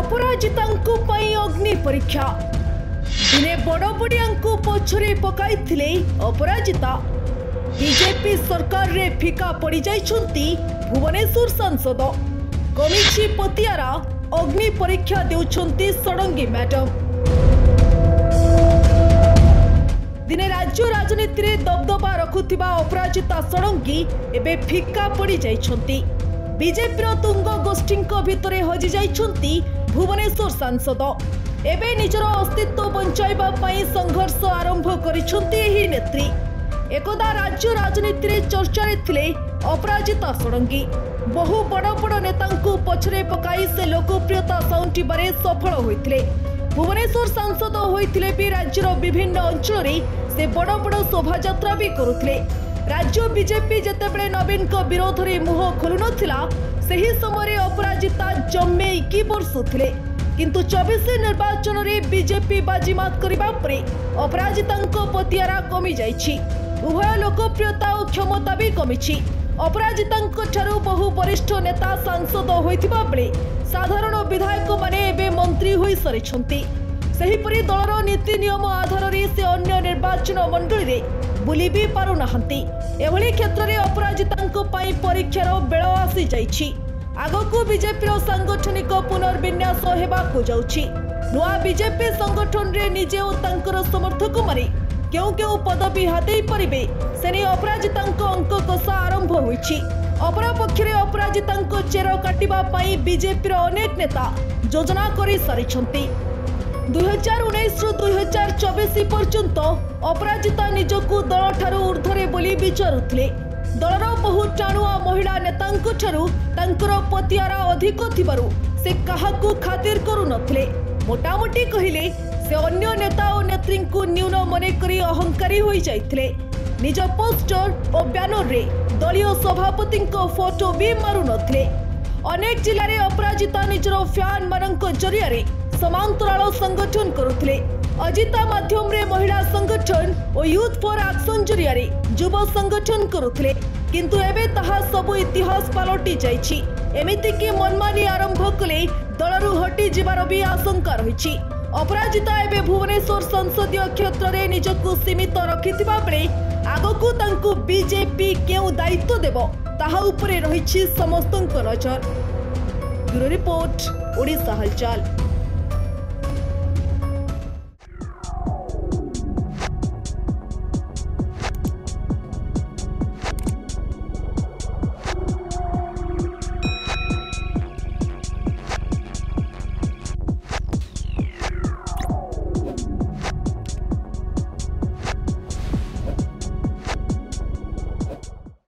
अपराजितांकु पई अग्नि परीक्षा दिने बड़बड़ियांकु पछरे पकाइथिले अपराजिता बीजेपी सरकार रे फिका पड़ी जाइछुंती भुवनेश्वर सांसद कमिछि पतियारा अग्नि परीक्षा देउछुंती षडंगी मैडम दिने राज्य राजनीति रे दबदबा रखुथिबा अपराजिता षडंगी एबे फिका पड़ी जाइछुंती बीजेपी तुंग गोष्ठी भितर हजि जाइछुंती भुवनेश्वर सांसद एबे निजर अस्तित्व बंचाइबा पई संघर्ष आरंभ करिछुंती एही नेत्री एकदा राज्य राजनीति रे चर्चा रे थिले अपराजिता षडंगी बहु बड़ बड़ नेतांकु पछरे पकाई से लोकप्रियता साउंटिबारे सफल होइथिले भुवनेश्वर सांसद होइथिले भी राज्यर विभिन्न अंचल रे से बड़ बड़ शोभा यात्रा भी करुथिले राज्य बीजेपी जेतेबेले नवीन को विरोध रे मुह खोलु नथिला सही समय अपराजिता जम्मेईकी बरसुथिले किंतु 24 निर्वाचन रे बीजेपी बाजीमात करिबा परे अपराजितांको पतियारा कमी जाइछि उभय लोकप्रियता और क्षमता भी कमिछि अपराजितांको ठारू बहु वरिष्ठ नेता सांसद होइथिबा बेले साधारण विधायक माने एबे मंत्री होई सरिछंती सेहिपरि दलर नीति नियम आधार रे से अन्य निर्वाचन मंडली रे बुली भी पारु नाहंती एभली क्षेत्र रे अपराजितांको पई परीक्षार बेळ आसी जाइछि आगकू बीजेपी सांगठनिक पुनर्विन्यास हेबाकू जाउछि नुआ बीजेपी संगठन रे निजे और तांकर समर्थक माने केउ केउ पदवी हातेई परिबे सेने अपराजितांको अंक कषा आरंभ होइछि अपरा पक्षरे अपराजितांको चेर काटिबा पई बीजेपी रो अनेक नेता योजना करि सारिछंती 2019 रु 2024 पर्यंत अपराजिता निजकू दल ठारू ऊर्ध्वरे बोली विचारुथिले दलर बहु टाणुआ महिला नेतांको ठारू तांकर पतियारा अधिक थिबारु से काहाकू खातिर करू नथिले मोटामोटी कहिले से अन्य नेता और नेत्री को न्यून मने करी अहंकारी होई जाइथिले निज पोस्टर और बैनर रे दलीय सभापति फोटो भी मारु नथिले अनेक जिले में अपराजिता निजर फैन मानक जरिया रे समांतराल संगठन करुथिले अजिता माध्यम रे महिला संगठन और यूथ फॉर एक्शन जरिया रे युवा संगठन करुथिले किंतु एबे ताहा सब इतिहास पलटि जाइछि एमिति कि मनमानी आरंभ कले दलरु हटि जिबार भी आशंका रहिछि अपराजिता एबे भुवनेश्वर संसदीय क्षेत्र रे निजकू सीमित रखिथिबा बेले आगकू तांकू बीजेपी केउ दायित्व देबो ताहा उपरे रहिछि समस्तक नजर। ब्यूरो रिपोर्ट ओडिशा हलचल।